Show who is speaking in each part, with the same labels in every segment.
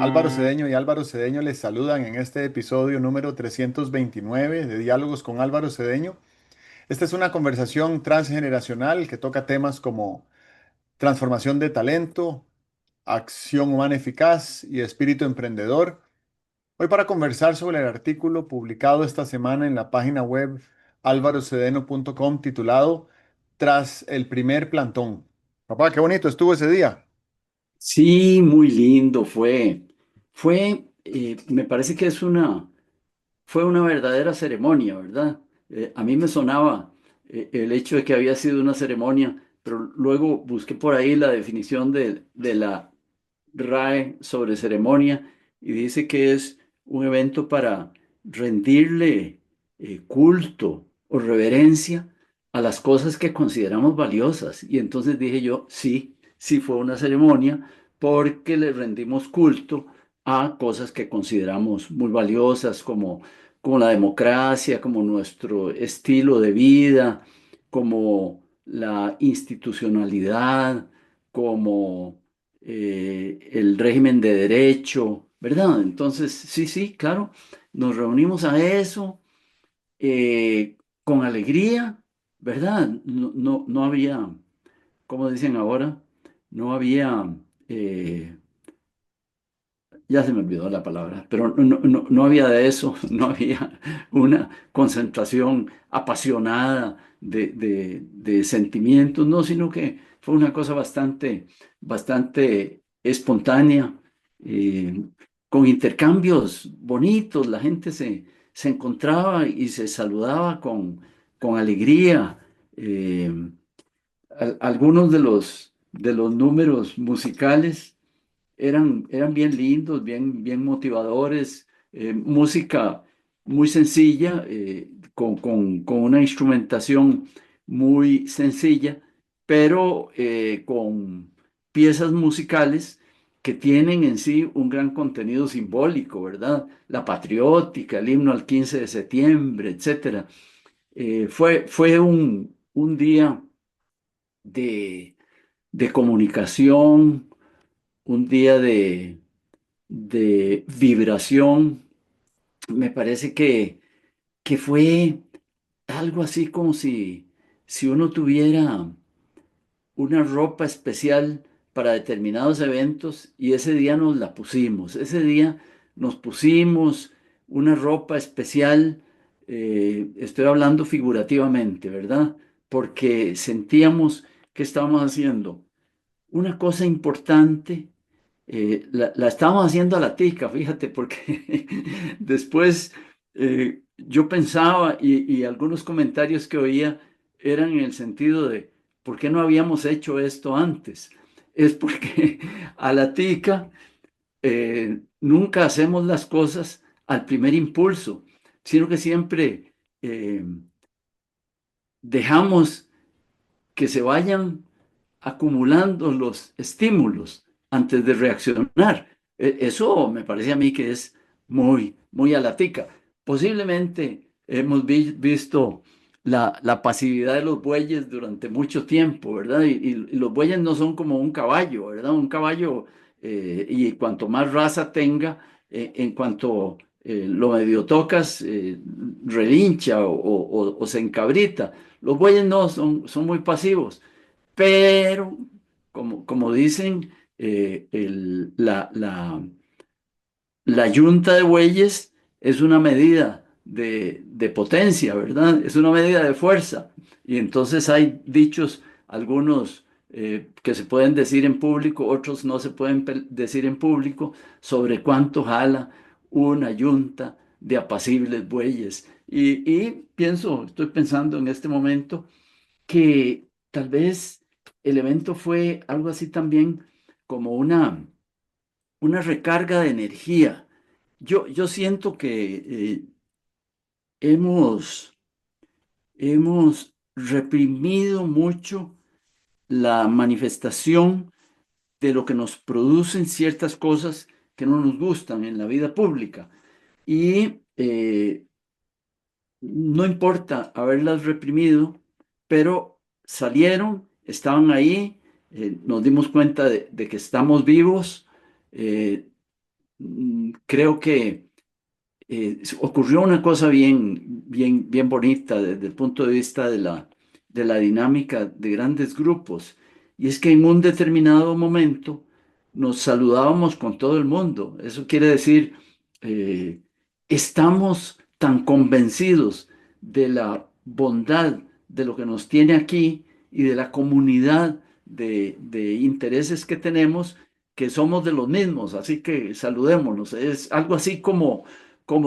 Speaker 1: Álvaro Cedeño y Álvaro Cedeño les saludan en este episodio número 329 de Diálogos con Álvaro Cedeño. Esta es una conversación transgeneracional que toca temas como transformación de talento, acción humana eficaz y espíritu emprendedor. Hoy para conversar sobre el artículo publicado esta semana en la página web alvarocedeno.com titulado Tras el primer plantón. Papá, qué bonito estuvo ese día.
Speaker 2: Sí, muy lindo fue. Me parece que fue una verdadera ceremonia, ¿verdad? A mí me sonaba el hecho de que había sido una ceremonia, pero luego busqué por ahí la definición de la RAE sobre ceremonia y dice que es un evento para rendirle culto o reverencia a las cosas que consideramos valiosas. Y entonces dije yo, sí, sí fue una ceremonia porque le rendimos culto a cosas que consideramos muy valiosas como la democracia, como nuestro estilo de vida, como la institucionalidad, como el régimen de derecho, ¿verdad? Entonces, sí, sí, claro, nos reunimos a eso con alegría, ¿verdad? No había, como dicen ahora, no había, eh, ya se me olvidó la palabra, pero no había de eso, no había una concentración apasionada de sentimientos, no, sino que fue una cosa bastante espontánea, eh, con intercambios bonitos, la gente se encontraba y se saludaba con alegría. eh, Algunos de los números musicales eran bien lindos, bien motivadores, música muy sencilla, con una instrumentación muy sencilla, pero con piezas musicales que tienen en sí un gran contenido simbólico, ¿verdad? La patriótica, el himno al 15 de septiembre, etcétera. Fue un día de, de comunicación, un día de vibración. Me parece que fue algo así como si uno tuviera una ropa especial para determinados eventos y ese día nos la pusimos. Ese día nos pusimos una ropa especial, estoy hablando figurativamente, ¿verdad? Porque sentíamos que estábamos haciendo una cosa importante. La estábamos haciendo a la tica, fíjate, porque después yo pensaba y algunos comentarios que oía eran en el sentido de, ¿por qué no habíamos hecho esto antes? Es porque a la tica nunca hacemos las cosas al primer impulso, sino que siempre dejamos que se vayan acumulando los estímulos antes de reaccionar. Eso me parece a mí que es muy a la tica. Posiblemente hemos visto la pasividad de los bueyes durante mucho tiempo, ¿verdad? Y los bueyes no son como un caballo, ¿verdad? Un caballo, y cuanto más raza tenga, en cuanto lo medio tocas, relincha o se encabrita. Los bueyes no, son muy pasivos. Pero, como dicen, la yunta de bueyes es una medida de potencia, ¿verdad? Es una medida de fuerza. Y entonces hay dichos, algunos que se pueden decir en público, otros no se pueden decir en público, sobre cuánto jala una yunta de apacibles bueyes. Y estoy pensando en este momento que tal vez el evento fue algo así también como una recarga de energía. Yo siento que hemos, hemos reprimido mucho la manifestación de lo que nos producen ciertas cosas que no nos gustan en la vida pública. Y no importa haberlas reprimido, pero salieron, estaban ahí, nos dimos cuenta de que estamos vivos, eh, creo que ocurrió una cosa bien bonita desde el punto de vista de la dinámica de grandes grupos. Y es que en un determinado momento nos saludábamos con todo el mundo. Eso quiere decir, eh, estamos tan convencidos de la bondad de lo que nos tiene aquí y de la comunidad de intereses que tenemos, que somos de los mismos. Así que saludémonos. Es algo así como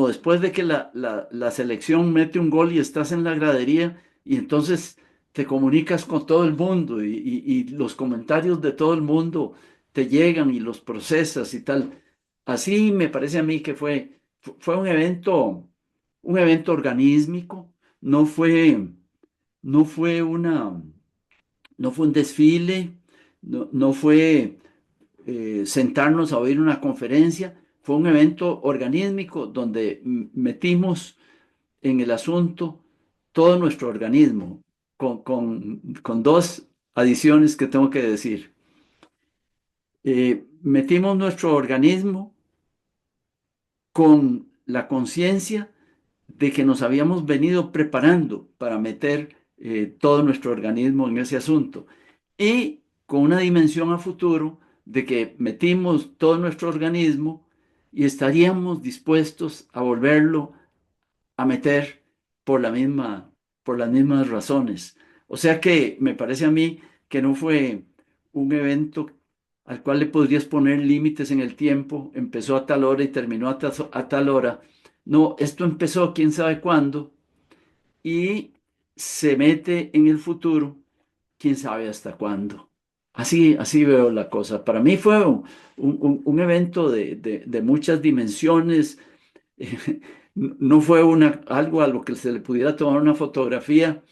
Speaker 2: después de que la selección mete un gol y estás en la gradería y entonces te comunicas con todo el mundo y los comentarios de todo el mundo te llegan y los procesas y tal. Así me parece a mí que fue un evento organísmico, no fue, no fue no fue un desfile, no fue sentarnos a oír una conferencia. Fue un evento organísmico donde metimos en el asunto todo nuestro organismo, con dos adiciones que tengo que decir. Metimos nuestro organismo con la conciencia de que nos habíamos venido preparando para meter todo nuestro organismo en ese asunto y con una dimensión a futuro de que metimos todo nuestro organismo y estaríamos dispuestos a volverlo a meter por por las mismas razones. O sea que me parece a mí que no fue un evento al cual le podrías poner límites en el tiempo, empezó a tal hora y terminó a tal hora. No, esto empezó quién sabe cuándo y se mete en el futuro, quién sabe hasta cuándo. Así veo la cosa. Para mí fue un evento de muchas dimensiones. No fue algo a lo que se le pudiera tomar una fotografía.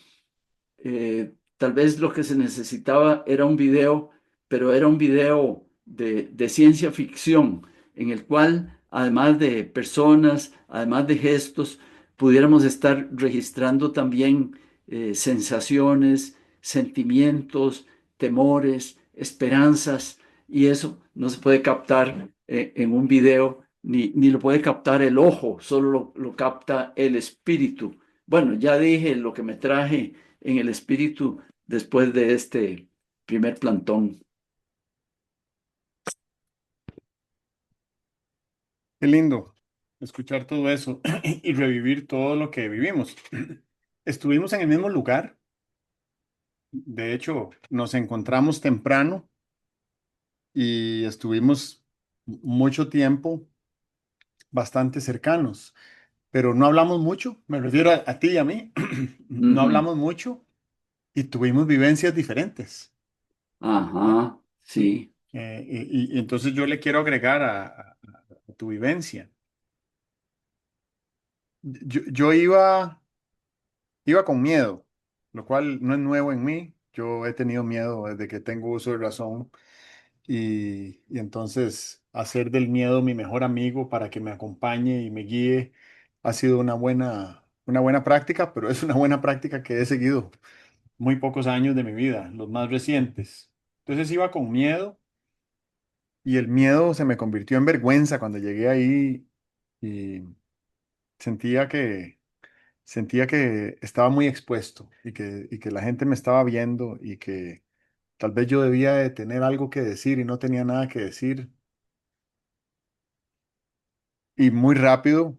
Speaker 2: Tal vez lo que se necesitaba era un video, pero era un video de ciencia ficción, en el cual, además de personas, además de gestos, pudiéramos estar registrando también sensaciones, sentimientos, temores, esperanzas, y eso no se puede captar en un video, ni lo puede captar el ojo, solo lo capta el espíritu. Bueno, ya dije lo que me traje en el espíritu después de este primer plantón.
Speaker 1: Qué lindo escuchar todo eso y revivir todo lo que vivimos. Estuvimos en el mismo lugar. De hecho, nos encontramos temprano y estuvimos mucho tiempo bastante cercanos, pero no hablamos mucho. Me refiero a ti y a mí. No
Speaker 2: Ujú.
Speaker 1: hablamos mucho y tuvimos vivencias diferentes.
Speaker 2: Ajá, sí.
Speaker 1: Y entonces yo le quiero agregar a tu vivencia. Yo iba con miedo, lo cual no es nuevo en mí. Yo he tenido miedo desde que tengo uso de razón y entonces hacer del miedo mi mejor amigo para que me acompañe y me guíe ha sido una buena práctica, pero es una buena práctica que he seguido muy pocos años de mi vida, los más recientes. Entonces iba con miedo y el miedo se me convirtió en vergüenza cuando llegué ahí y sentía sentía que estaba muy expuesto y que la gente me estaba viendo y que tal vez yo debía de tener algo que decir y no tenía nada que decir. Y muy rápido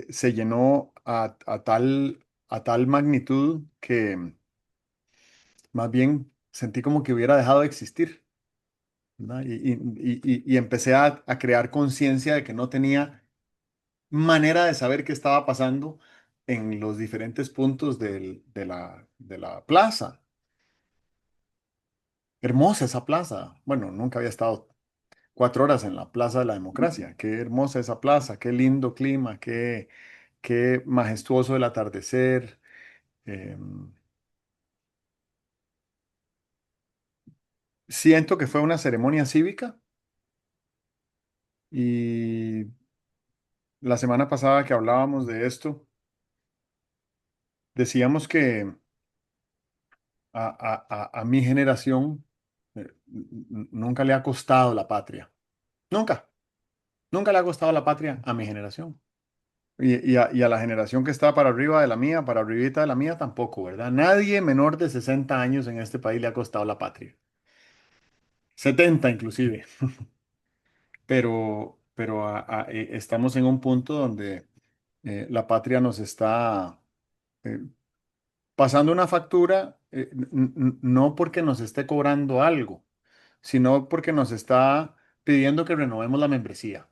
Speaker 1: se llenó a tal magnitud que más bien sentí como que hubiera dejado de existir, ¿verdad? Y empecé a crear conciencia de que no tenía manera de saber qué estaba pasando en los diferentes puntos de la plaza. Hermosa esa plaza. Bueno, nunca había estado 4 horas en la Plaza de la Democracia. Qué hermosa esa plaza, qué lindo clima, qué majestuoso el atardecer. Siento que fue una ceremonia cívica y la semana pasada que hablábamos de esto, decíamos que a mi generación nunca le ha costado la patria. Nunca. Nunca le ha costado la patria a mi generación. Y a la generación que está para arriba de la mía, para arribita de la mía, tampoco, ¿verdad? Nadie menor de 60 años en este país le ha costado la patria. 70 inclusive. Estamos en un punto donde la patria nos está eh, pasando una factura, no porque nos esté cobrando algo, sino porque nos está pidiendo que renovemos la membresía.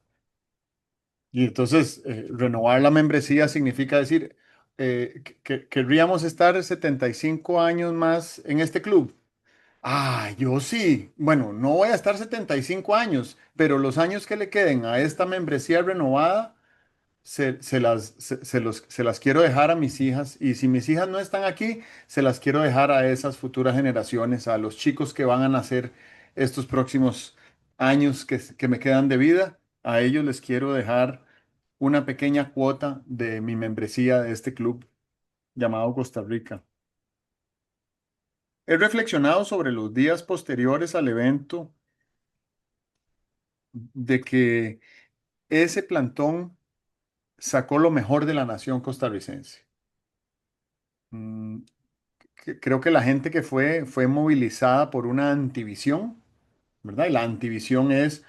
Speaker 1: Y entonces, renovar la membresía significa decir, querríamos estar 75 años más en este club. Ah, yo sí. Bueno, no voy a estar 75 años, pero los años que le queden a esta membresía renovada, se las quiero dejar a mis hijas. Y si mis hijas no están aquí, se las quiero dejar a esas futuras generaciones, a los chicos que van a nacer estos próximos años que me quedan de vida. A ellos les quiero dejar una pequeña cuota de mi membresía de este club llamado Costa Rica. He reflexionado sobre los días posteriores al evento de que ese plantón sacó lo mejor de la nación costarricense. Mm, Creo que la gente que fue movilizada por una antivisión, ¿verdad? Y la antivisión es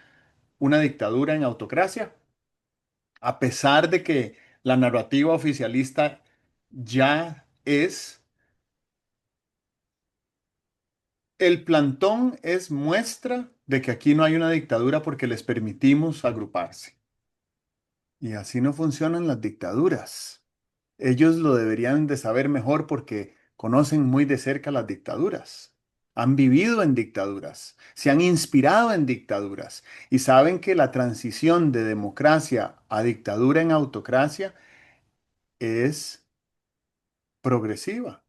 Speaker 1: una dictadura en autocracia, a pesar de que la narrativa oficialista ya es, el plantón es muestra de que aquí no hay una dictadura porque les permitimos agruparse. Y así no funcionan las dictaduras. Ellos lo deberían de saber mejor porque conocen muy de cerca las dictaduras. Han vivido en dictaduras, se han inspirado en dictaduras y saben que la transición de democracia a dictadura en autocracia es progresiva.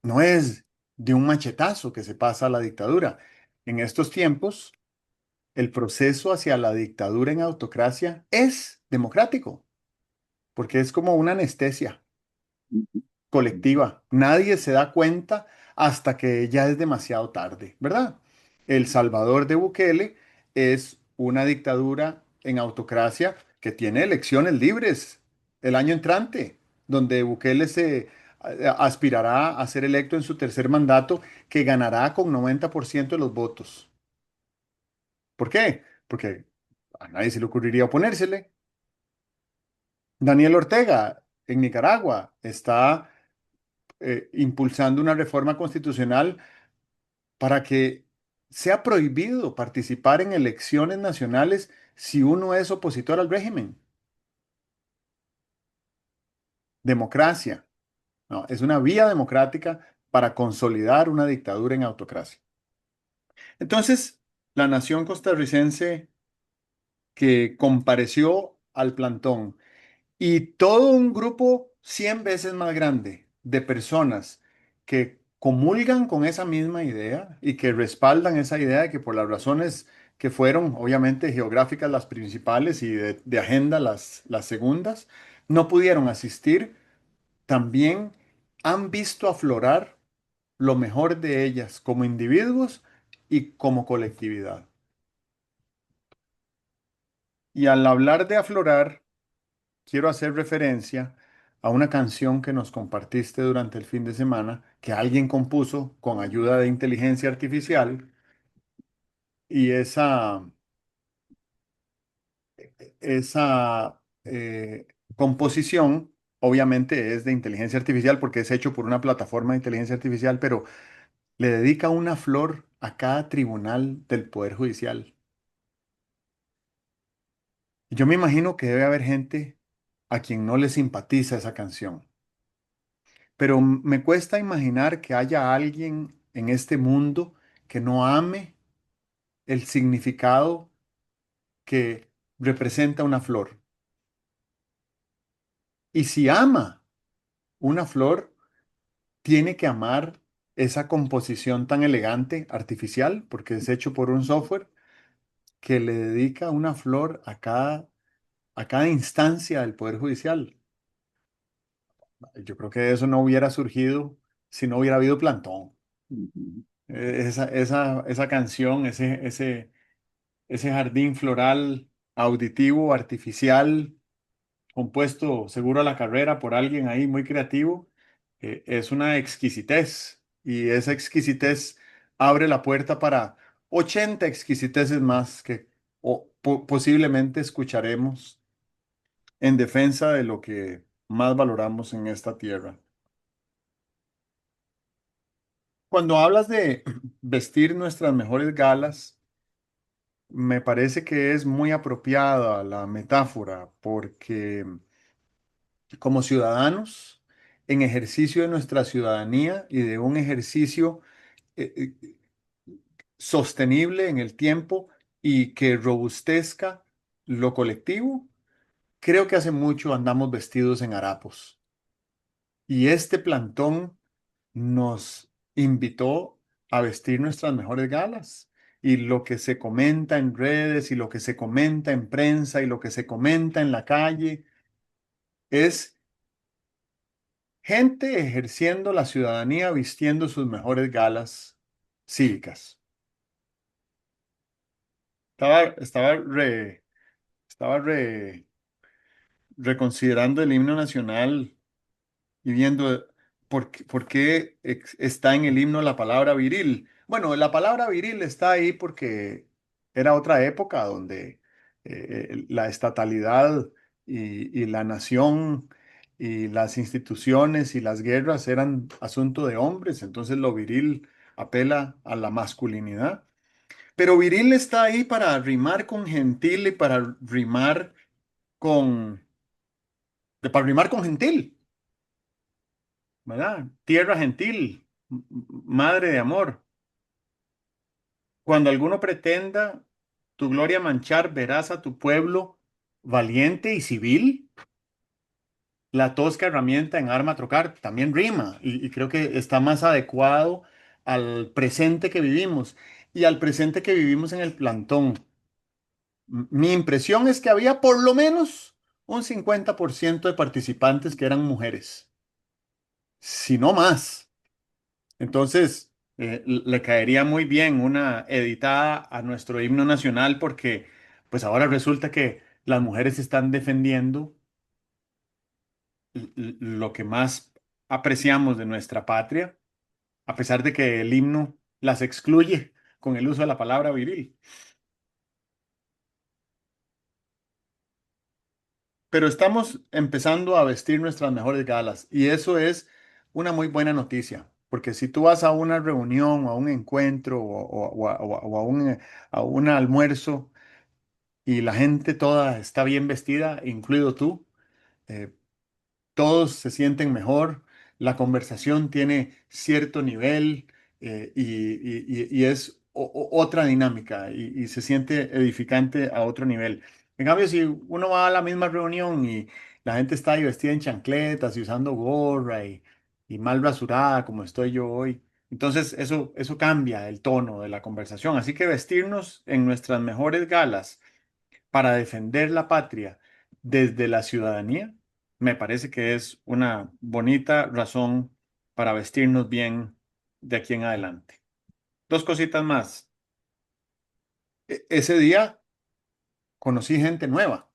Speaker 1: No es de un machetazo que se pasa a la dictadura. En estos tiempos, el proceso hacia la dictadura en autocracia es democrático, porque es como una anestesia colectiva. Nadie se da cuenta hasta que ya es demasiado tarde, ¿verdad? El Salvador de Bukele es una dictadura en autocracia que tiene elecciones libres el año entrante, donde Bukele se aspirará a ser electo en su tercer mandato, que ganará con 90% de los votos. ¿Por qué? Porque a nadie se le ocurriría oponérsele. Daniel Ortega en Nicaragua está impulsando una reforma constitucional para que sea prohibido participar en elecciones nacionales si uno es opositor al régimen. Democracia, ¿no? Es una vía democrática para consolidar una dictadura en autocracia. Entonces, la nación costarricense que compareció al plantón y todo un grupo 100 veces más grande de personas que comulgan con esa misma idea y que respaldan esa idea de que por las razones que fueron, obviamente, geográficas las principales y de agenda las segundas, no pudieron asistir, también han visto aflorar lo mejor de ellas como individuos y como colectividad. Y al hablar de aflorar, quiero hacer referencia a una canción que nos compartiste durante el fin de semana, que alguien compuso con ayuda de inteligencia artificial, y esa composición obviamente es de inteligencia artificial porque es hecho por una plataforma de inteligencia artificial, pero le dedica una flor a cada tribunal del Poder Judicial. Yo me imagino que debe haber gente a quien no le simpatiza esa canción. Pero me cuesta imaginar que haya alguien en este mundo que no ame el significado que representa una flor. Y si ama una flor, tiene que amar esa composición tan elegante, artificial, porque es hecho por un software que le dedica una flor a cada instancia del Poder Judicial. Yo creo que eso no hubiera surgido si no hubiera habido plantón.
Speaker 2: Ujú.
Speaker 1: Esa canción, ese jardín floral auditivo artificial compuesto seguro a la carrera por alguien ahí muy creativo, es una exquisitez y esa exquisitez abre la puerta para 80 exquisiteces más que posiblemente escucharemos en defensa de lo que más valoramos en esta tierra. Cuando hablas de vestir nuestras mejores galas, me parece que es muy apropiada la metáfora porque como ciudadanos, en ejercicio de nuestra ciudadanía y de un ejercicio sostenible en el tiempo y que robustezca lo colectivo, creo que hace mucho andamos vestidos en harapos. Y este plantón nos invitó a vestir nuestras mejores galas. Y lo que se comenta en redes y lo que se comenta en prensa y lo que se comenta en la calle es gente ejerciendo la ciudadanía vistiendo sus mejores galas cívicas. Estaba, estaba, re- estaba reconsiderando el himno nacional y viendo por qué está en el himno la palabra viril. Bueno, la palabra viril está ahí porque era otra época donde la estatalidad y la nación y las instituciones y las guerras eran asunto de hombres, entonces lo viril apela a la masculinidad. Pero viril está ahí para rimar con gentil y con, para rimar con gentil. ¿Verdad? Tierra gentil, madre de amor. Cuando alguno pretenda tu gloria manchar, verás a tu pueblo valiente y civil. La tosca herramienta en arma trocar también rima y creo que está más adecuado al presente que vivimos y al presente que vivimos en el plantón. Mi impresión es que había por lo menos un 50% de participantes que eran mujeres, si no más. Entonces, le caería muy bien una editada a nuestro himno nacional porque pues ahora resulta que las mujeres están defendiendo lo que más apreciamos de nuestra patria, a pesar de que el himno las excluye con el uso de la palabra viril. Pero estamos empezando a vestir nuestras mejores galas y eso es una muy buena noticia, porque si tú vas a una reunión o a un encuentro o a un almuerzo y la gente toda está bien vestida, incluido tú, eh, todos se sienten mejor, la conversación tiene cierto nivel y es otra dinámica y se siente edificante a otro nivel. En cambio, si uno va a la misma reunión y la gente está ahí vestida en chancletas y usando gorra y mal rasurada como estoy yo hoy, entonces eso cambia el tono de la conversación. Así que vestirnos en nuestras mejores galas para defender la patria desde la ciudadanía, me parece que es una bonita razón para vestirnos bien de aquí en adelante. Dos cositas más. Ese día conocí gente nueva.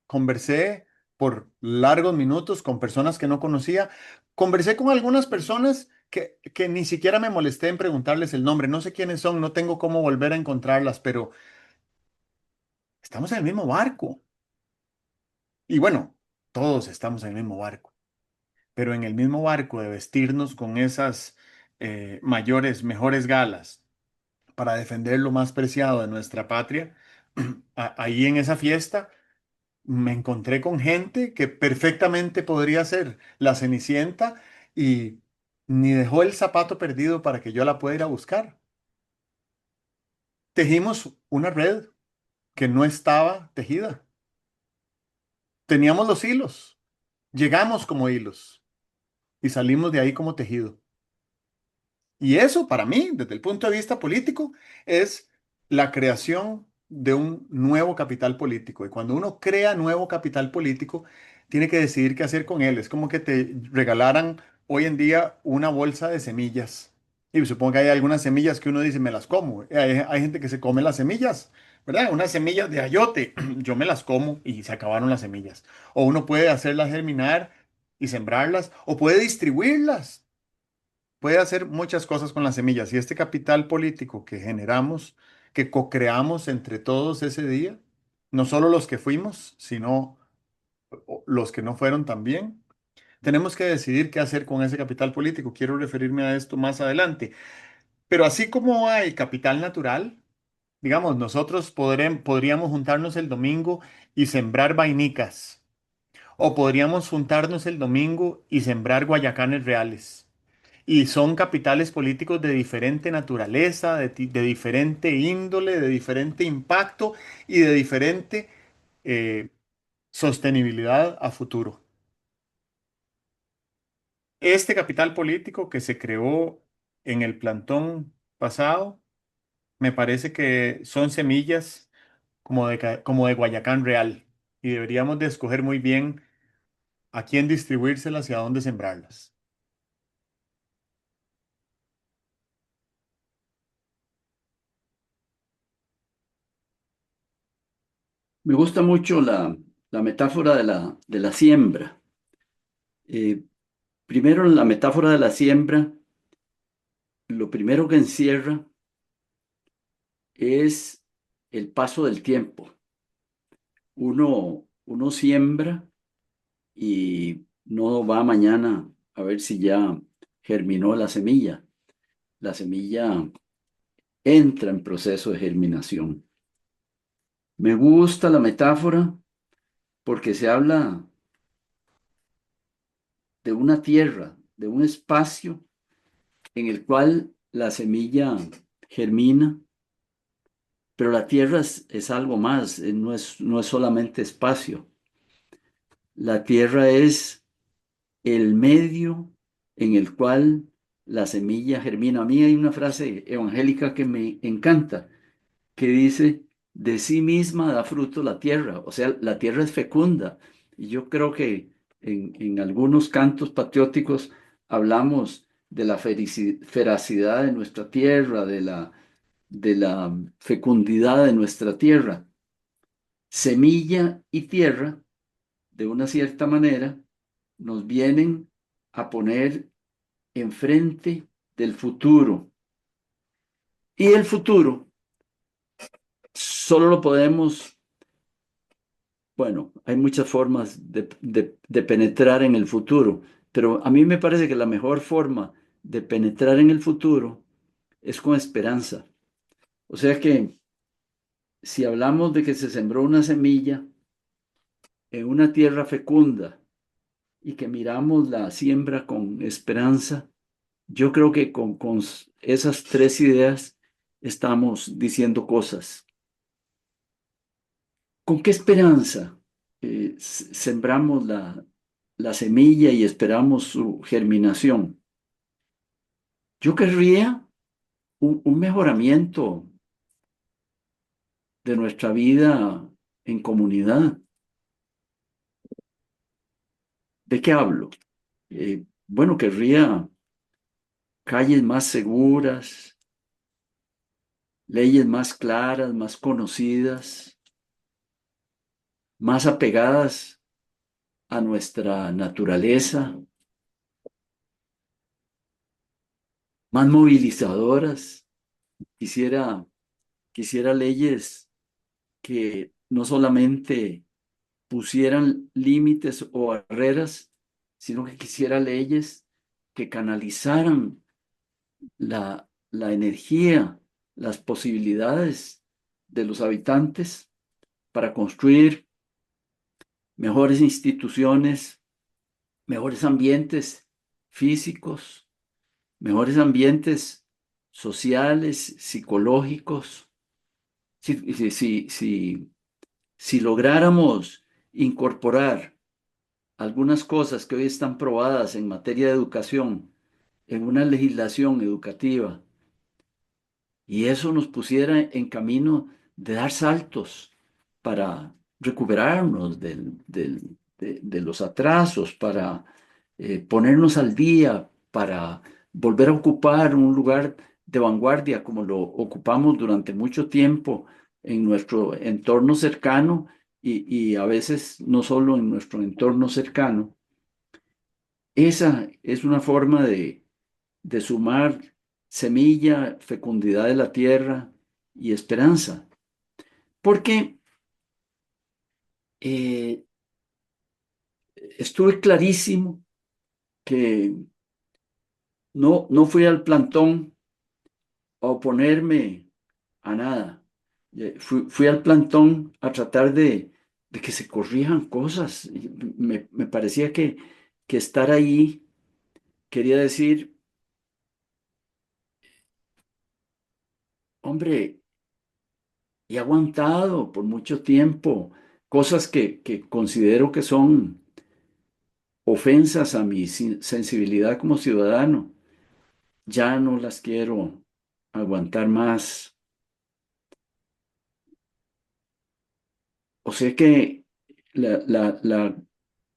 Speaker 1: Conversé por largos minutos con personas que no conocía. Conversé con algunas personas que ni siquiera me molesté en preguntarles el nombre. No sé quiénes son, no tengo cómo volver a encontrarlas, pero estamos en el mismo barco. Y bueno, todos estamos en el mismo barco. Pero en el mismo barco de vestirnos con esas mayores, mejores galas para defender lo más preciado de nuestra patria, ahí en esa fiesta me encontré con gente que perfectamente podría ser la Cenicienta y ni dejó el zapato perdido para que yo la pueda ir a buscar. Tejimos una red que no estaba tejida. Teníamos los hilos, llegamos como hilos y salimos de ahí como tejido. Y eso, para mí, desde el punto de vista político, es la creación de un nuevo capital político. Y cuando uno crea nuevo capital político, tiene que decidir qué hacer con él. Es como que te regalaran hoy en día una bolsa de semillas. Y supongo que hay algunas semillas que uno dice, me las como. Hay gente que se come las semillas. ¿verdad? Unas semillas de ayote, yo me las como y se acabaron las semillas. O uno puede hacerlas germinar y sembrarlas, o puede distribuirlas. Puede hacer muchas cosas con las semillas. Y este capital político que generamos, que co-creamos entre todos ese día, no solo los que fuimos, sino los que no fueron también, tenemos que decidir qué hacer con ese capital político. Quiero referirme a esto más adelante. Pero así como hay capital natural, digamos, nosotros podríamos juntarnos el domingo y sembrar vainicas. O podríamos juntarnos el domingo y sembrar guayacanes reales. Y son capitales políticos de diferente naturaleza, de diferente índole, de diferente impacto y de diferente eh, sostenibilidad a futuro. Este capital político que se creó en el plantón pasado, me parece que son semillas como de Guayacán real y deberíamos de escoger muy bien a quién distribuírselas y a dónde sembrarlas.
Speaker 2: Me gusta mucho la metáfora de la siembra. Eh, Primero, la metáfora de la siembra, lo primero que encierra es el paso del tiempo. Uno siembra y no va mañana a ver si ya germinó la semilla. La semilla entra en proceso de germinación. Me gusta la metáfora porque se habla de una tierra, de un espacio en el cual la semilla germina, pero la tierra es algo más, no es solamente espacio. La tierra es el medio en el cual la semilla germina. A mí hay una frase evangélica que me encanta, que dice, de sí misma da fruto la tierra, o sea, la tierra es fecunda. Y yo creo que en algunos cantos patrióticos hablamos de la feracidad de nuestra tierra, de la fecundidad de nuestra tierra. Semilla y tierra, de una cierta manera, nos vienen a poner enfrente del futuro. Y el futuro solo lo podemos, bueno, hay muchas formas de penetrar en el futuro, pero a mí me parece que la mejor forma de penetrar en el futuro es con esperanza. O sea que si hablamos de que se sembró una semilla en una tierra fecunda y que miramos la siembra con esperanza, yo creo que con esas tres ideas estamos diciendo cosas. ¿Con qué esperanza sembramos la semilla y esperamos su germinación? Yo querría un mejoramiento de nuestra vida en comunidad. ¿De qué hablo? Bueno, querría calles más seguras, leyes más claras, más conocidas, más apegadas a nuestra naturaleza, más movilizadoras. Quisiera, quisiera leyes que no solamente pusieran límites o barreras, sino que quisiera leyes que canalizaran la energía, las posibilidades de los habitantes para construir mejores instituciones, mejores ambientes físicos, mejores ambientes sociales, psicológicos. Si lográramos incorporar algunas cosas que hoy están probadas en materia de educación en una legislación educativa y eso nos pusiera en camino de dar saltos para recuperarnos de los atrasos, para ponernos al día, para volver a ocupar un lugar de vanguardia como lo ocupamos durante mucho tiempo en nuestro entorno cercano y a veces no solo en nuestro entorno cercano. Esa es una forma de sumar semilla, fecundidad de la tierra y esperanza. Porque eh, estuve clarísimo que no fui al plantón a oponerme a nada. Fui al plantón a tratar de que se corrijan cosas. Y me parecía que estar ahí quería decir, hombre, he aguantado por mucho tiempo cosas que considero que son ofensas a mi sensibilidad como ciudadano. Ya no las quiero aguantar más. O sea que la, la, la,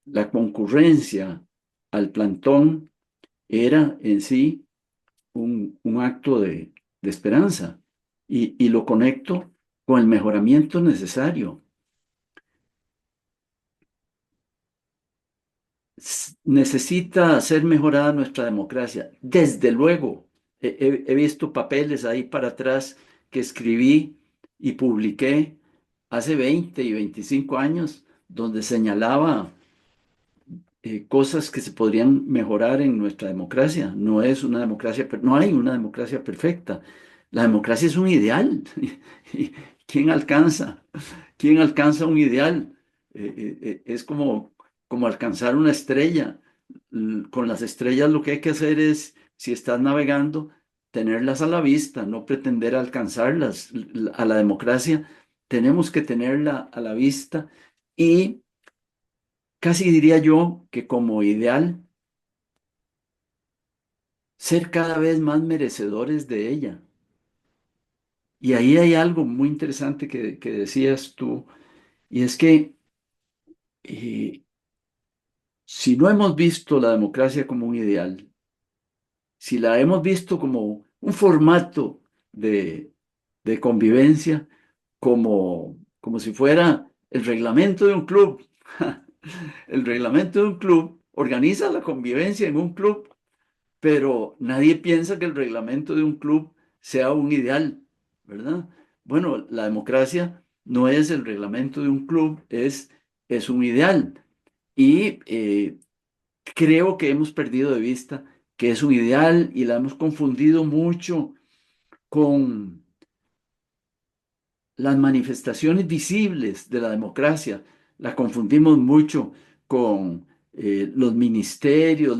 Speaker 2: la concurrencia al plantón era en sí un acto de esperanza y lo conecto con el mejoramiento necesario. Necesita ser mejorada nuestra democracia. Desde luego, he visto papeles ahí para atrás que escribí y publiqué hace 20 y 25 años donde señalaba cosas que se podrían mejorar en nuestra democracia. No es una democracia, no hay una democracia perfecta. La democracia es un ideal. ¿Y quién alcanza? ¿Quién alcanza un ideal? Es como alcanzar una estrella. Con las estrellas lo que hay que hacer es, si estás navegando, tenerlas a la vista, no pretender alcanzarlas. A la democracia tenemos que tenerla a la vista y casi diría yo que como ideal, ser cada vez más merecedores de ella. Y ahí hay algo muy interesante que decías tú, y es que eh, si no hemos visto la democracia como un ideal, si la hemos visto como un formato de, de convivencia, como si fuera el reglamento de un club, el reglamento de un club organiza la convivencia en un club, pero nadie piensa que el reglamento de un club sea un ideal, ¿verdad? Bueno, la democracia no es el reglamento de un club, es un ideal. Y creo que hemos perdido de vista que es un ideal y la hemos confundido mucho con las manifestaciones visibles de la democracia. La confundimos mucho con los ministerios,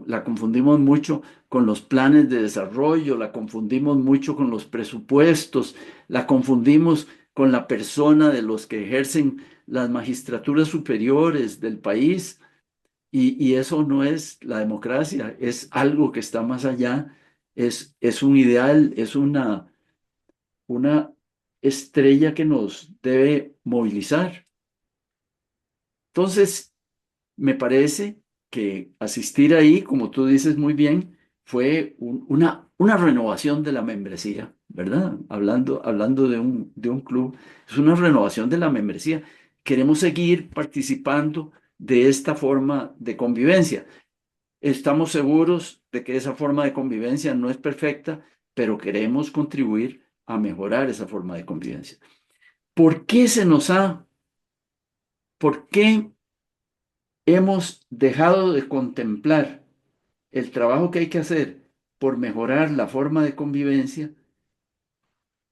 Speaker 2: la confundimos mucho con los planes de desarrollo, la confundimos mucho con los presupuestos, la confundimos con la persona de los que ejercen las magistraturas superiores del país. Y eso no es la democracia, es algo que está más allá, es un ideal, es una estrella que nos debe movilizar. Entonces, me parece que asistir ahí, como tú dices muy bien, fue una renovación de la membresía, ¿verdad? Hablando de un club, es una renovación de la membresía. Queremos seguir participando de esta forma de convivencia. Estamos seguros de que esa forma de convivencia no es perfecta, pero queremos contribuir a mejorar esa forma de convivencia. ¿Por qué por qué hemos dejado de contemplar el trabajo que hay que hacer por mejorar la forma de convivencia?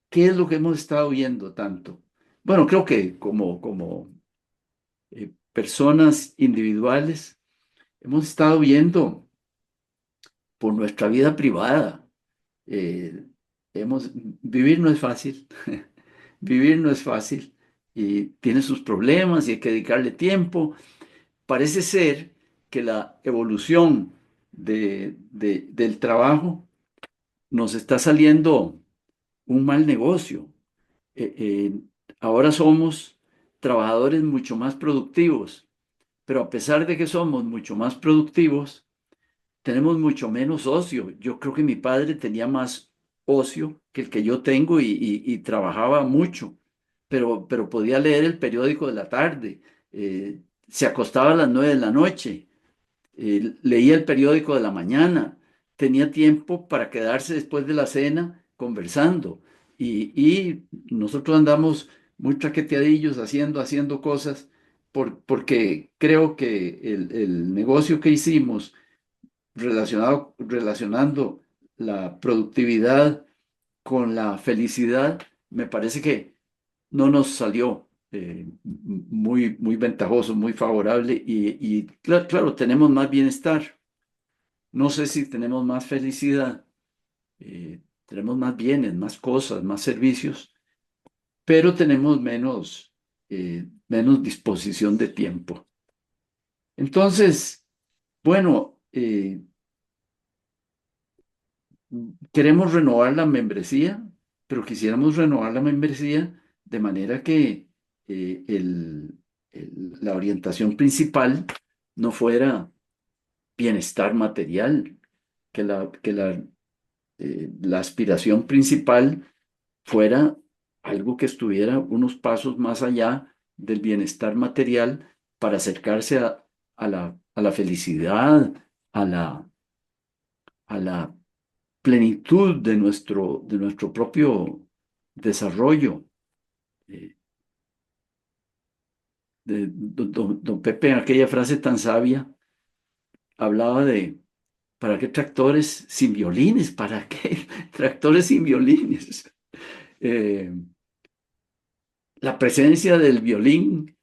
Speaker 2: ¿Qué es lo que hemos estado viendo tanto? Bueno, creo que como personas individuales hemos estado viendo por nuestra vida privada. Eh, vivir no es fácil, vivir no es fácil y tiene sus problemas y hay que dedicarle tiempo. Parece ser que la evolución del trabajo nos está saliendo un mal negocio. Eh, eh, Ahora somos trabajadores mucho más productivos, pero a pesar de que somos mucho más productivos, tenemos mucho menos ocio. Yo creo que mi padre tenía más ocio que el que yo tengo y trabajaba mucho. pero podía leer el periódico de la tarde. Se acostaba a las 9 de la noche, leía el periódico de la mañana, tenía tiempo para quedarse después de la cena conversando. Y nosotros andamos muy traqueteadillos haciendo cosas porque creo que el negocio que hicimos relacionando la productividad con la felicidad, me parece que no nos salió muy ventajoso, muy favorable y claro, tenemos más bienestar. No sé si tenemos más felicidad, tenemos más bienes, más cosas, más servicios, pero tenemos menos disposición de tiempo. Entonces, bueno, queremos renovar la membresía, pero quisiéramos renovar la membresía de manera que la orientación principal no fuera bienestar material, que la aspiración principal fuera algo que estuviera unos pasos más allá del bienestar material para acercarse a la felicidad, a la plenitud de nuestro propio desarrollo. Eh, don Pepe, en aquella frase tan sabia, hablaba de, ¿para qué tractores sin violines? ¿Para qué tractores sin violines? Eh, la presencia del violín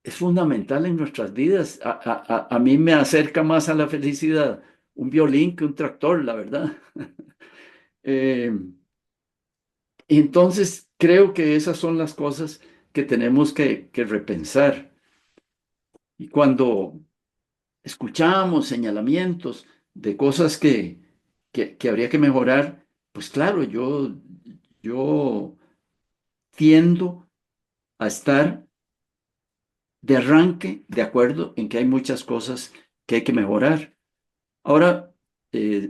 Speaker 2: es fundamental en nuestras vidas. A mí me acerca más a la felicidad un violín que un tractor, la verdad. Eh, y entonces creo que esas son las cosas que tenemos que repensar. Y cuando escuchamos señalamientos de cosas que habría que mejorar, pues claro, yo tiendo a estar de arranque de acuerdo en que hay muchas cosas que hay que mejorar. Ahora,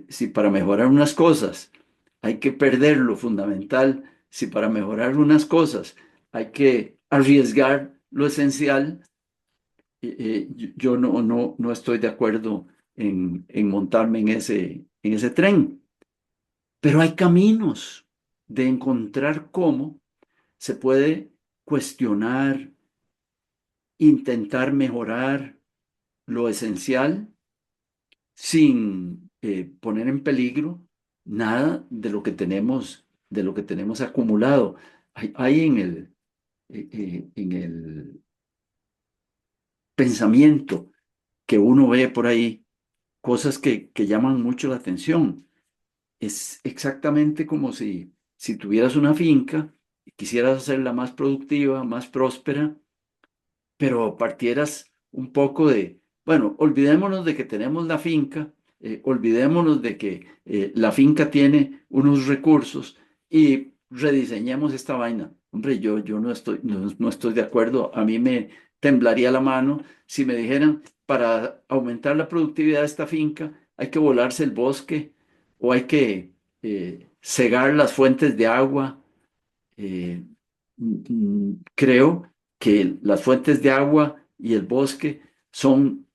Speaker 2: si para mejorar unas cosas hay que perder lo fundamental, si para mejorar unas cosas hay que arriesgar lo esencial, yo no estoy de acuerdo en montarme en ese tren. Pero hay caminos de encontrar cómo se puede cuestionar, intentar mejorar lo esencial sin poner en peligro nada de lo que tenemos acumulado. Hay en el pensamiento que uno ve por ahí cosas que llaman mucho la atención. Es exactamente como si tuvieras una finca y quisieras hacerla más productiva, más próspera, pero partieras un poco de, bueno, olvidémonos de que tenemos la finca, olvidémonos de que la finca tiene unos recursos y rediseñemos esta vaina. Hombre, yo no estoy de acuerdo. A mí me temblaría la mano si me dijeran, para aumentar la productividad de esta finca hay que volarse el bosque o hay que cegar las fuentes de agua. eh, Creo que las fuentes de agua y el bosque son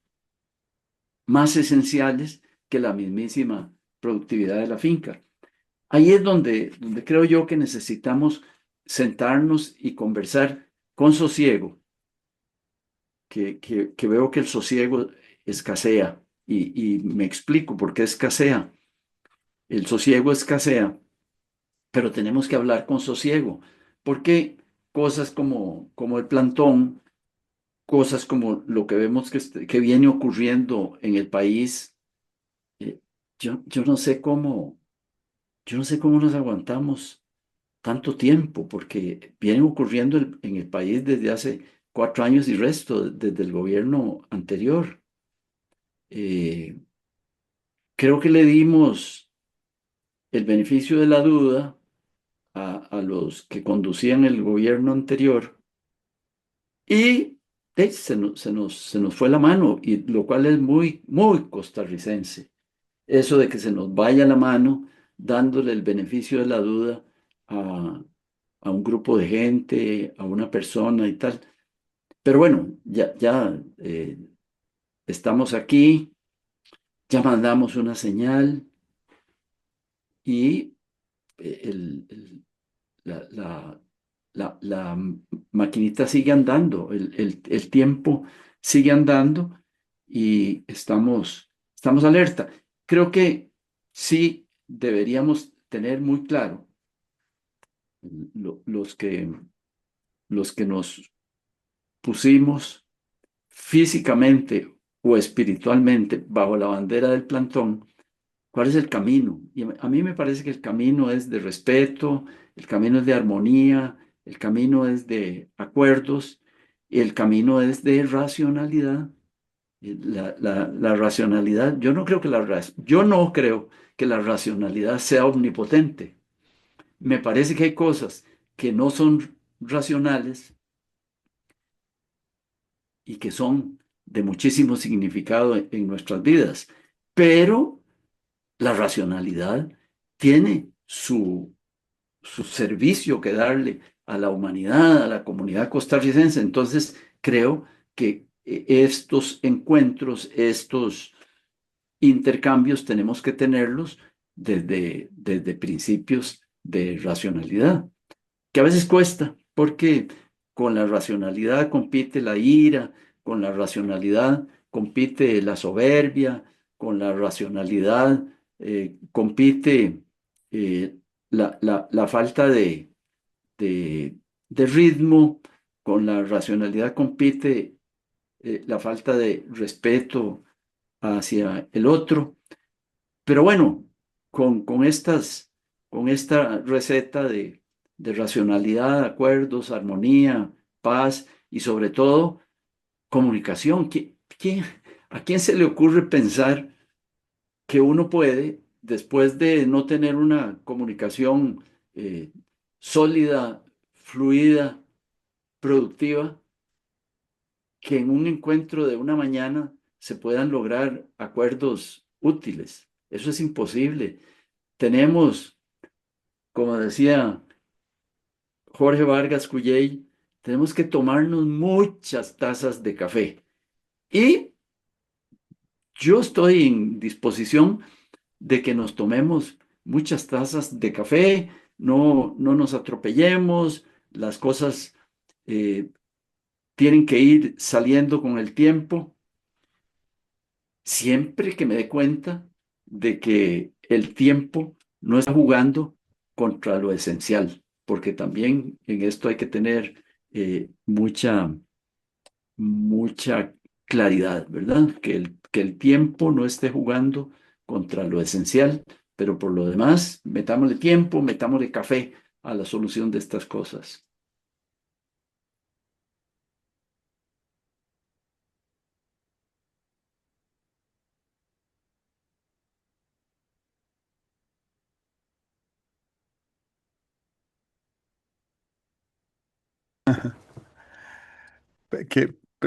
Speaker 2: más esenciales que la mismísima productividad de la finca. Ahí es donde creo yo que necesitamos sentarnos y conversar con sosiego, que veo que el sosiego escasea y me explico por qué escasea. El sosiego escasea, pero tenemos que hablar con sosiego, porque cosas como el plantón, cosas como lo que vemos que viene ocurriendo en el país, eh, yo no sé cómo nos aguantamos tanto tiempo, porque viene ocurriendo en el país desde hace 4 años y resto, desde el gobierno anterior. Eh, Creo que le dimos el beneficio de la duda a los que conducían el gobierno anterior y se nos fue la mano, y lo cual es muy, muy costarricense. Eso de que se nos vaya la mano dándole el beneficio de la duda a, a un grupo de gente, a una persona y tal. Pero bueno, ya estamos aquí, ya mandamos una señal y la, la, la maquinita sigue andando, el tiempo sigue andando y estamos alerta. Creo que sí deberíamos tener muy claro lo- los que, los que nos pusimos físicamente o espiritualmente bajo la bandera del plantón, ¿cuál es el camino? Y a mí me parece que el camino es de respeto, el camino es de armonía, el camino es de acuerdos, y el camino es de racionalidad. La racionalidad, yo no creo que la racionalidad sea omnipotente. Me parece que hay cosas que no son racionales y que son de muchísimo significado en nuestras vidas, pero la racionalidad tiene su servicio que darle a la humanidad, a la comunidad costarricense. Entonces, creo que estos encuentros, estos intercambios, tenemos que tenerlos desde principios de racionalidad, que a veces cuesta, porque con la racionalidad compite la ira, con la racionalidad compite la soberbia, con la racionalidad compite la falta de, de ritmo, con la racionalidad compite la falta de respeto hacia el otro. Pero bueno, con esta receta de racionalidad, acuerdos, armonía, paz y sobre todo comunicación, a quién se le ocurre pensar que uno puede, después de no tener una comunicación eh, sólida, fluida, productiva, que en un encuentro de una mañana se puedan lograr acuerdos útiles? Eso es imposible. Tenemos, como decía Jorge Vargas Cuyey, tenemos que tomarnos muchas tazas de café. Y yo estoy en disposición de que nos tomemos muchas tazas de café, no nos atropellemos, las cosas eh, tienen que ir saliendo con el tiempo, siempre que me dé cuenta de que el tiempo no está jugando contra lo esencial, porque también en esto hay que tener mucha claridad, ¿verdad? Que el tiempo no esté jugando contra lo esencial, pero por lo demás, metámosle tiempo, metámosle café a la solución de estas cosas.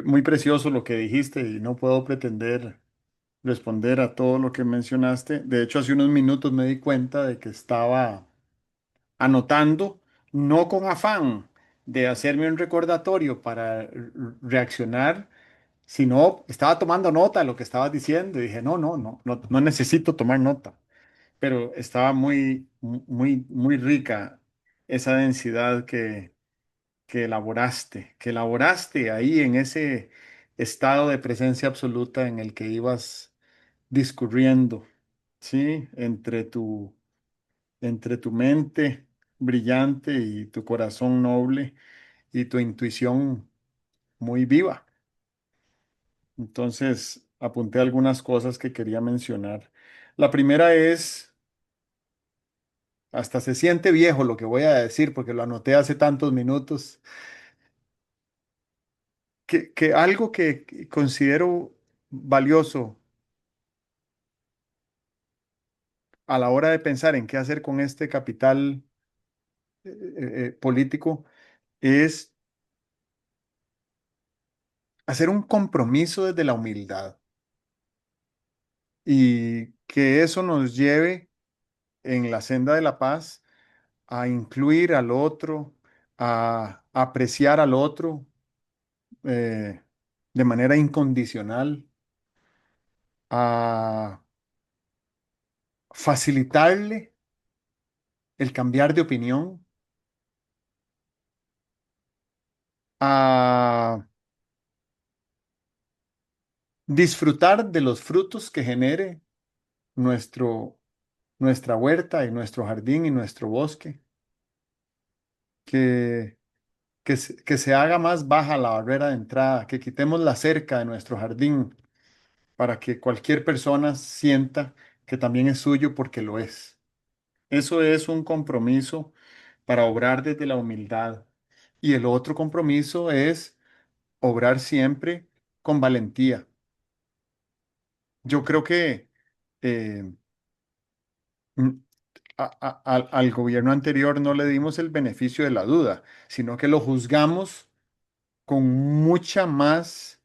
Speaker 1: Muy precioso lo que dijiste y no puedo pretender responder a todo lo que mencionaste. De hecho, hace unos minutos me di cuenta de que estaba anotando, no con afán de hacerme un recordatorio para reaccionar, sino estaba tomando nota de lo que estabas diciendo y dije, no necesito tomar nota, pero estaba muy rica esa densidad que elaboraste ahí en ese estado de presencia absoluta en el que ibas discurriendo, ¿sí? Entre tu mente brillante y tu corazón noble y tu intuición muy viva. Entonces, apunté algunas cosas que quería mencionar. La primera es, hasta se siente viejo lo que voy a decir porque lo anoté hace tantos minutos, que algo que considero valioso a la hora de pensar en qué hacer con este capital político es hacer un compromiso desde la humildad y que eso nos lleve en la senda de la paz a incluir al otro, a apreciar al otro eh, de manera incondicional, a facilitarle el cambiar de opinión, a disfrutar de los frutos que genere nuestro, nuestra huerta y nuestro jardín y nuestro bosque, que, que se haga más baja la barrera de entrada, que quitemos la cerca de nuestro jardín para que cualquier persona sienta que también es suyo porque lo es. Eso es un compromiso para obrar desde la humildad. Y el otro compromiso es obrar siempre con valentía. Yo creo que eh, mm, al gobierno anterior no le dimos el beneficio de la duda, sino que lo juzgamos con mucha más,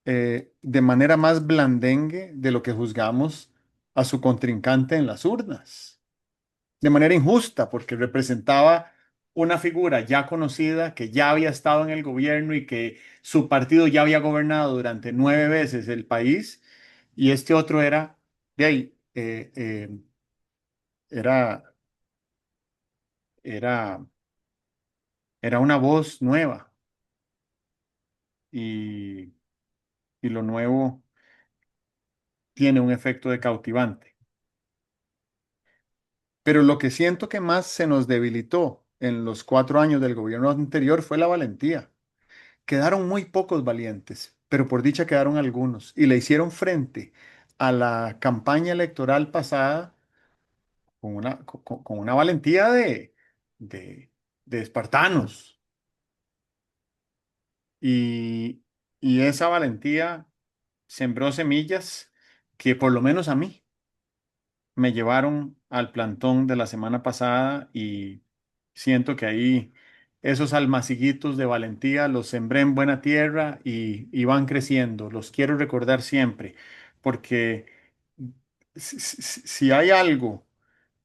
Speaker 1: de manera más blandengue de lo que juzgamos a su contrincante en las urnas. De manera injusta, porque representaba una figura ya conocida, que ya había estado en el gobierno y que su partido ya había gobernado durante 9 veces el país, y este otro era, de ahí, era, era, era una voz nueva, y, y lo nuevo tiene un efecto de cautivante. Pero lo que siento que más se nos debilitó en los 4 años del gobierno anterior fue la valentía. Quedaron muy pocos valientes, pero por dicha quedaron algunos y le hicieron frente a la campaña electoral pasada con una valentía de, de espartanos. Y, y esa valentía sembró semillas que por lo menos a mí me llevaron al plantón de la semana pasada y siento que ahí esos almaciguitos de valentía los sembré en buena tierra y van creciendo. Los quiero recordar siempre, porque si hay algo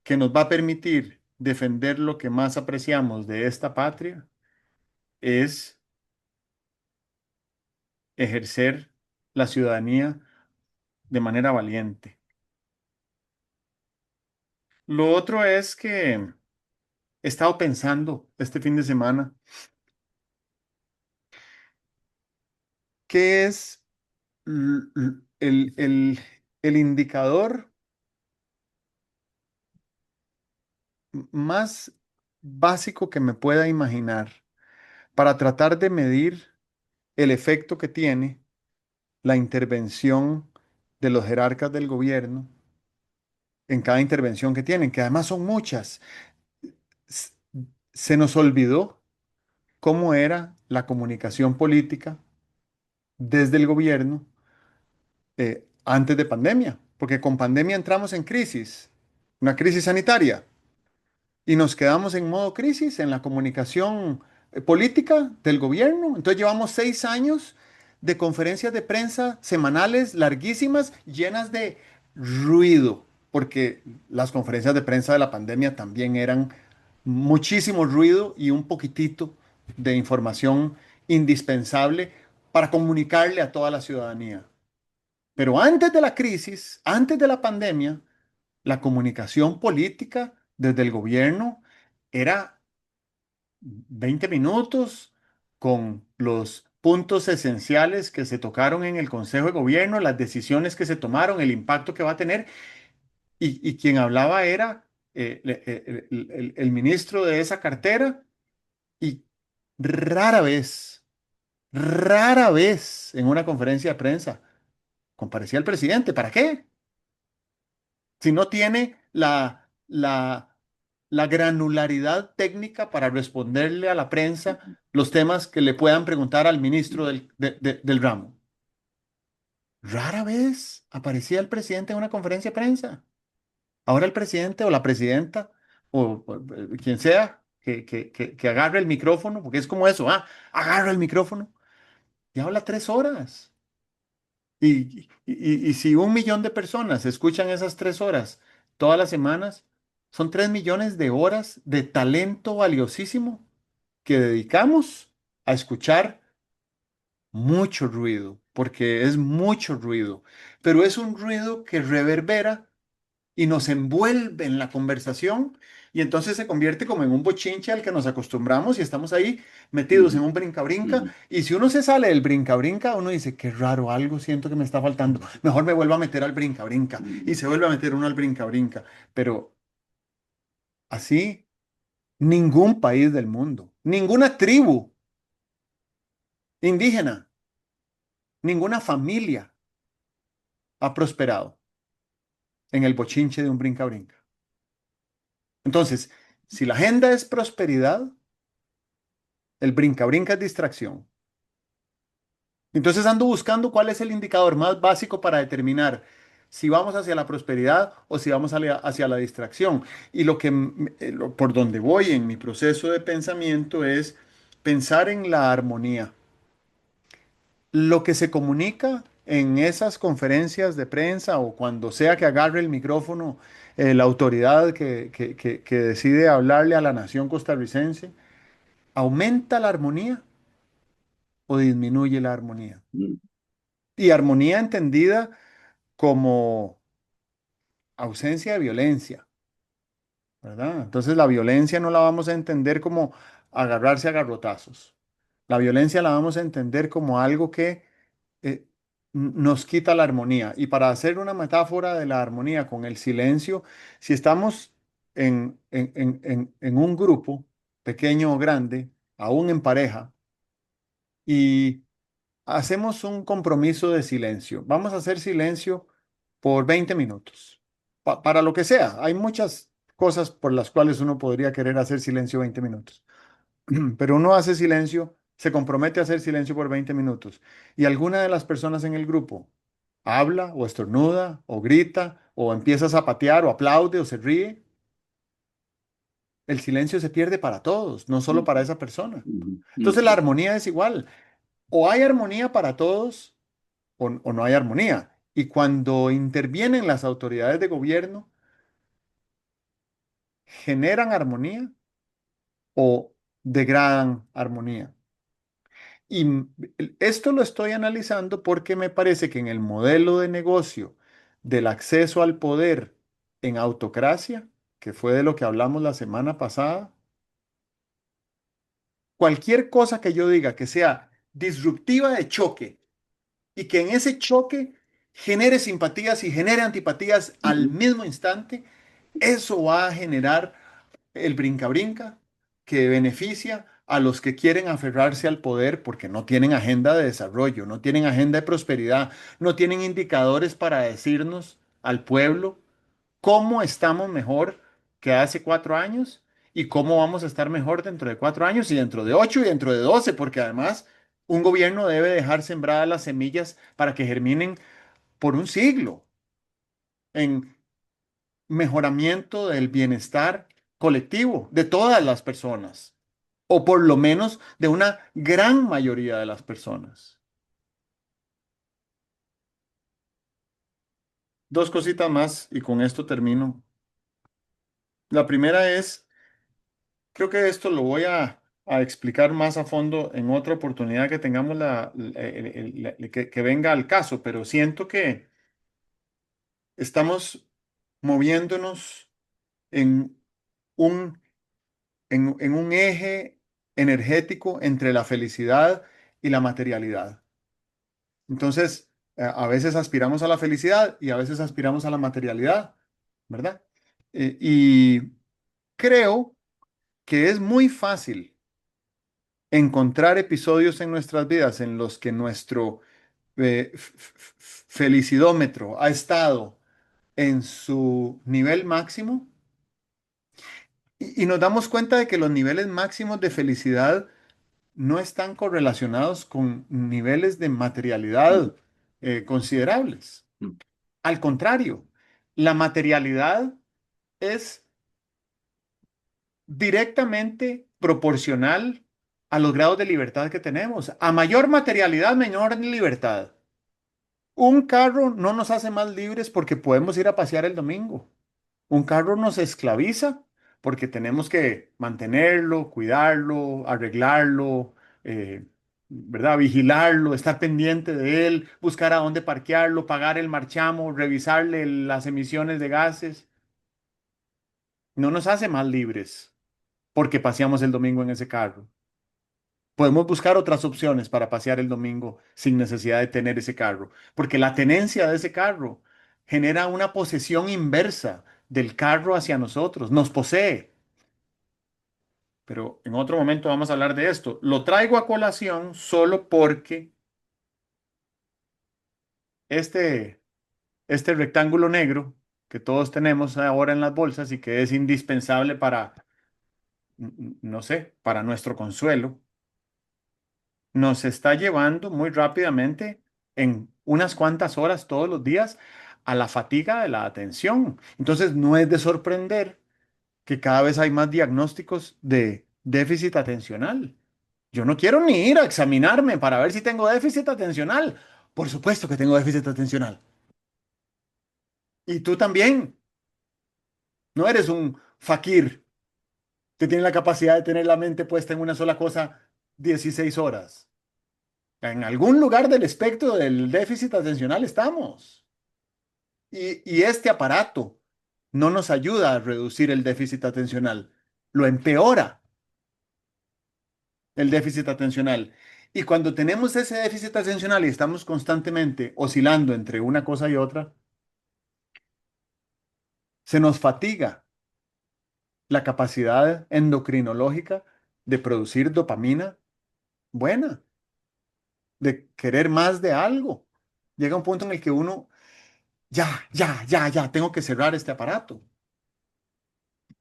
Speaker 1: que nos va a permitir defender lo que más apreciamos de esta patria, es ejercer la ciudadanía de manera valiente. Lo otro es que he estado pensando este fin de semana, ¿qué es el indicador más básico que me pueda imaginar para tratar de medir el efecto que tiene la intervención de los jerarcas del gobierno en cada intervención que tienen, que además son muchas? S- Se nos olvidó cómo era la comunicación política desde el gobierno antes de pandemia, porque con pandemia entramos en crisis, una crisis sanitaria. Y nos quedamos en modo crisis en la comunicación política del gobierno. Entonces llevamos 6 años de conferencias de prensa semanales larguísimas, llenas de ruido, porque las conferencias de prensa de la pandemia también eran muchísimo ruido y un poquitito de información indispensable para comunicarle a toda la ciudadanía. Pero antes de la crisis, antes de la pandemia, la comunicación política desde el gobierno era 20 minutos con los puntos esenciales que se tocaron en el Consejo de Gobierno, las decisiones que se tomaron, el impacto que va a tener. Y quien hablaba era el ministro de esa cartera y rara rara vez en una conferencia de prensa comparecía el presidente. ¿Para qué? Si no tiene la granularidad técnica para responderle a la prensa los temas que le puedan preguntar al ministro del ramo. Rara vez aparecía el presidente en una conferencia de prensa. Ahora el presidente o la presidenta o quien sea que agarre el micrófono, porque es como eso, agarra el micrófono y habla 3 horas. Y si 1 millón de personas escuchan esas 3 horas todas las semanas, son 3 millones de horas de talento valiosísimo que dedicamos a escuchar mucho ruido, porque es mucho ruido, pero es un ruido que reverbera y nos envuelve en la conversación y entonces se convierte como en un bochinche al que nos acostumbramos y estamos ahí metidos en
Speaker 2: ujú,
Speaker 1: un brinca-brinca
Speaker 2: ujú,
Speaker 1: y si uno se sale del brinca-brinca, uno dice, qué raro, algo siento que me está faltando, mejor me vuelvo a meter al brinca-brinca y
Speaker 2: ujú,
Speaker 1: se vuelve a meter uno al brinca-brinca, pero así ningún país del mundo, ninguna tribu indígena, ninguna familia ha prosperado en el bochinche de un brinca-brinca. Entonces, si la agenda es prosperidad, el brinca-brinca es distracción. Entonces ando buscando cuál es el indicador más básico para determinar si vamos hacia la prosperidad o si vamos hacia la distracción. Y por donde voy en mi proceso de pensamiento es pensar en la armonía. Lo que se comunica en esas conferencias de prensa o cuando sea que agarre el micrófono la autoridad que decide hablarle a la nación costarricense, ¿aumenta la armonía o disminuye la armonía?
Speaker 2: ujú,
Speaker 1: Y armonía entendida como ausencia de violencia, ¿verdad? Entonces la violencia no la vamos a entender como agarrarse a garrotazos. La violencia la vamos a entender como algo que nos quita la armonía. Y para hacer una metáfora de la armonía con el silencio, si estamos en un grupo, pequeño o grande, aún en pareja, y hacemos un compromiso de silencio. Vamos a hacer silencio por 20 minutos. Para lo que sea. Hay muchas cosas por las cuales uno podría querer hacer silencio 20 minutos. Pero uno hace silencio, se compromete a hacer silencio por 20 minutos. Y alguna de las personas en el grupo habla o estornuda o grita o empieza a zapatear o aplaude o se ríe. El silencio se pierde para todos, no solo para
Speaker 2: ujú,
Speaker 1: esa persona.
Speaker 2: ujú,
Speaker 1: Entonces la
Speaker 2: ujú,
Speaker 1: armonía es igual. O hay armonía para todos o no hay armonía. Y cuando intervienen las autoridades de gobierno, ¿generan armonía o degradan armonía? Y esto lo estoy analizando porque me parece que en el modelo de negocio del acceso al poder en autocracia, que fue de lo que hablamos la semana pasada, cualquier cosa que yo diga que sea disruptiva de choque y que en ese choque genere simpatías y genere antipatías al
Speaker 2: ujú,
Speaker 1: mismo instante, eso va a generar el brinca-brinca que beneficia a los que quieren aferrarse al poder porque no tienen agenda de desarrollo, no tienen agenda de prosperidad, no tienen indicadores para decirnos al pueblo cómo estamos mejor que hace 4 años y cómo vamos a estar mejor dentro de 4 años y dentro de 8 y dentro de 12, porque además un gobierno debe dejar sembradas las semillas para que germinen por un siglo en mejoramiento del bienestar colectivo de todas las personas, o por lo menos de una gran mayoría de las personas. Dos cositas más y con esto termino. La primera es, creo que esto lo voy a explicar más a fondo en otra oportunidad que tengamos que venga al caso, pero siento que estamos moviéndonos en un en un eje energético entre la felicidad y la materialidad. Entonces, a veces aspiramos a la felicidad y a veces aspiramos a la materialidad, ¿verdad? Y creo que es muy fácil encontrar episodios en nuestras vidas en los que nuestro felicidómetro ha estado en su nivel máximo y nos damos cuenta de que los niveles máximos de felicidad no están correlacionados con niveles de
Speaker 2: ujú,
Speaker 1: materialidad considerables.
Speaker 2: ujú,
Speaker 1: Al contrario, la materialidad es directamente proporcional a los grados de libertad que tenemos. A mayor materialidad, menor libertad. Un carro no nos hace más libres porque podemos ir a pasear el domingo. Un carro nos esclaviza porque tenemos que mantenerlo, cuidarlo, arreglarlo, ¿verdad? Vigilarlo, estar pendiente de él, buscar a dónde parquearlo, pagar el marchamo, revisarle las emisiones de gases. No nos hace más libres porque paseamos el domingo en ese carro. Podemos buscar otras opciones para pasear el domingo sin necesidad de tener ese carro, porque la tenencia de ese carro genera una posesión inversa del carro hacia nosotros, nos posee. Pero en otro momento vamos a hablar de esto. Lo traigo a colación solo porque este, este rectángulo negro que todos tenemos ahora en las bolsas y que es indispensable para, no sé, para nuestro consuelo, nos está llevando muy rápidamente en unas cuantas horas todos los días a la fatiga de la atención. Entonces, no es de sorprender que cada vez hay más diagnósticos de déficit atencional. Yo no quiero ni ir a examinarme para ver si tengo déficit atencional. Por supuesto que tengo déficit atencional. Y tú también. No eres un fakir que tiene la capacidad de tener la mente puesta en una sola cosa 16 horas. En algún lugar del espectro del déficit atencional estamos. Y este aparato no nos ayuda a reducir el déficit atencional, lo empeora el déficit atencional. Y cuando tenemos ese déficit atencional y estamos constantemente oscilando entre una cosa y otra, se nos fatiga la capacidad endocrinológica de producir dopamina buena, de querer más de algo. Llega un punto en el que uno, ya, tengo que cerrar este aparato.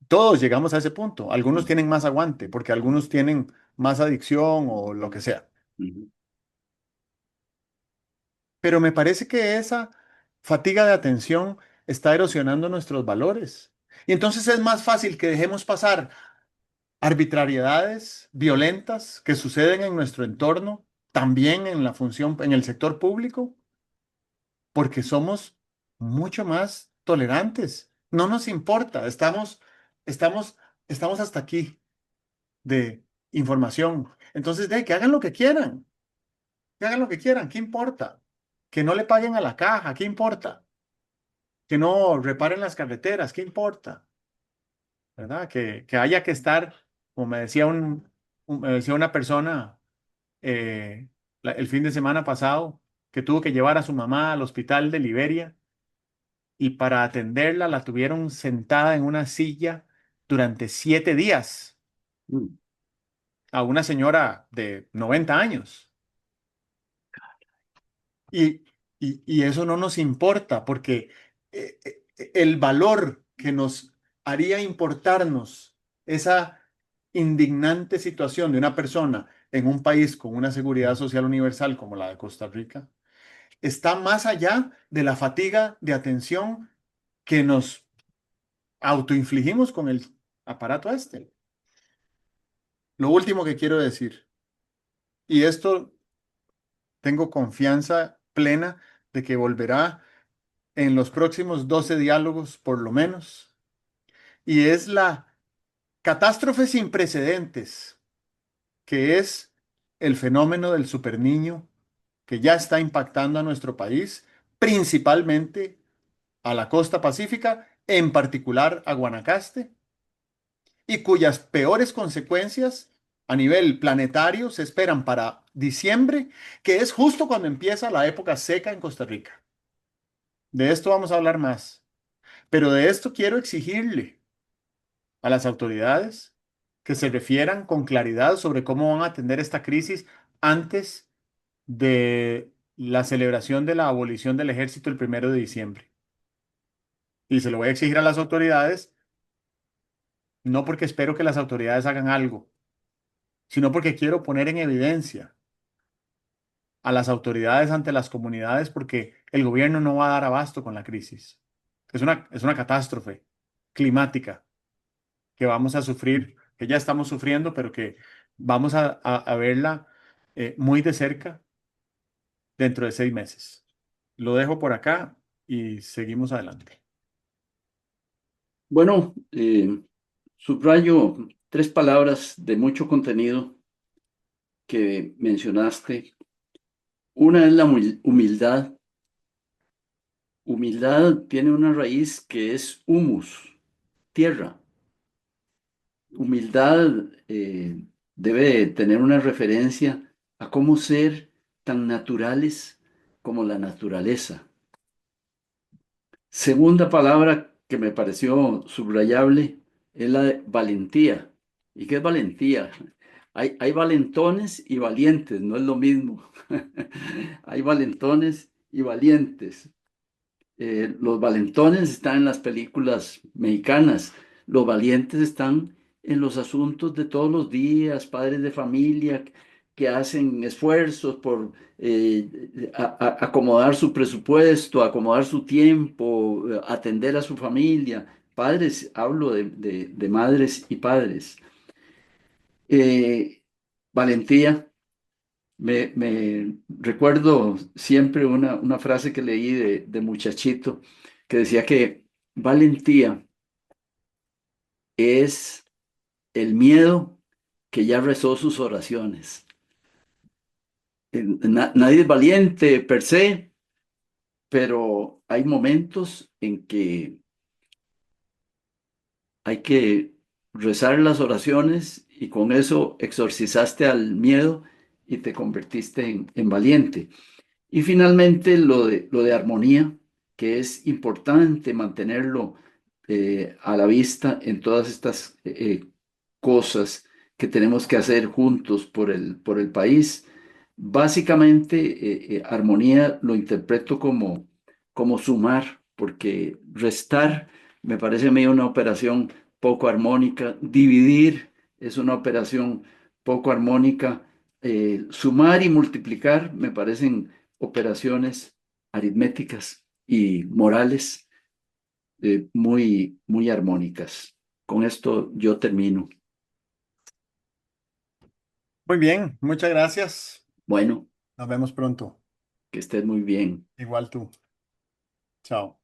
Speaker 1: Todos llegamos a ese punto. Algunos
Speaker 2: ujú,
Speaker 1: tienen más aguante porque algunos tienen más adicción o lo que sea.
Speaker 2: ujú.
Speaker 1: Pero me parece que esa fatiga de atención está erosionando nuestros valores. Y entonces es más fácil que dejemos pasar arbitrariedades violentas que suceden en nuestro entorno, también en la función, en el sector público, porque somos mucho más tolerantes. No nos importa, estamos, estamos hasta aquí de información. Entonces, que hagan lo que quieran, que hagan lo que quieran, ¿qué importa? Que no le paguen a la caja, ¿qué importa? Que no reparen las carreteras, ¿qué importa? ¿Verdad? Que haya que estar, como me decía una persona el fin de semana pasado, que tuvo que llevar a su mamá al hospital de Liberia y para atenderla la tuvieron sentada en una silla durante 7 días,
Speaker 2: Mm.
Speaker 1: a una señora de 90 años. Y, y eso no nos importa porque el valor que nos haría importarnos esa indignante situación de una persona en un país con una seguridad social universal como la de Costa Rica está más allá de la fatiga de atención que nos autoinfligimos con el aparato este. Lo último que quiero decir, y esto tengo confianza plena de que volverá en los próximos 12 diálogos por lo menos, y es la catástrofe sin precedentes, que es el fenómeno del superniño que ya está impactando a nuestro país, principalmente a la costa pacífica, en particular a Guanacaste, y cuyas peores consecuencias a nivel planetario se esperan para diciembre, que es justo cuando empieza la época seca en Costa Rica. De esto vamos a hablar más, pero de esto quiero exigirle a las autoridades que se refieran con claridad sobre cómo van a atender esta crisis antes de la celebración de la abolición del ejército el 1 de diciembre. Y se lo voy a exigir a las autoridades, no porque espero que las autoridades hagan algo, sino porque quiero poner en evidencia a las autoridades ante las comunidades porque el gobierno no va a dar abasto con la crisis. Es una catástrofe climática que vamos a sufrir, que ya estamos sufriendo, pero que vamos a verla muy de cerca dentro de 6 meses. Lo dejo por acá y seguimos adelante.
Speaker 2: Bueno, Subrayo tres palabras de mucho contenido que mencionaste. Una es la humildad. Humildad tiene una raíz que es humus, tierra. Humildad debe tener una referencia a cómo ser tan naturales como la naturaleza. Segunda palabra que me pareció subrayable es la de valentía. ¿Y qué es valentía? Hay valentones y valientes, no es lo mismo. Hay valentones y valientes. Los valentones están en las películas mexicanas, los valientes están en los asuntos de todos los días, padres de familia que hacen esfuerzos por acomodar su presupuesto, acomodar su tiempo, atender a su familia. Padres, hablo de madres y padres. Eh, Valentía. Me recuerdo siempre una frase que leí de muchachito que decía que valentía es el miedo que ya rezó sus oraciones. Nadie es valiente per se, pero hay momentos en que hay que rezar las oraciones y con eso exorcizaste al miedo y te convertiste en valiente. Y finalmente lo de armonía, que es importante mantenerlo a la vista en todas estas cosas que tenemos que hacer juntos por el país. Básicamente, armonía lo interpreto como sumar, porque restar me parece a mí una operación poco armónica, dividir es una operación poco armónica, sumar y multiplicar me parecen operaciones aritméticas y morales muy armónicas. Con esto yo termino.
Speaker 1: Muy bien, muchas gracias.
Speaker 2: Bueno,
Speaker 1: Nos vemos pronto.
Speaker 2: que estés muy bien.
Speaker 1: Igual tú. Chao.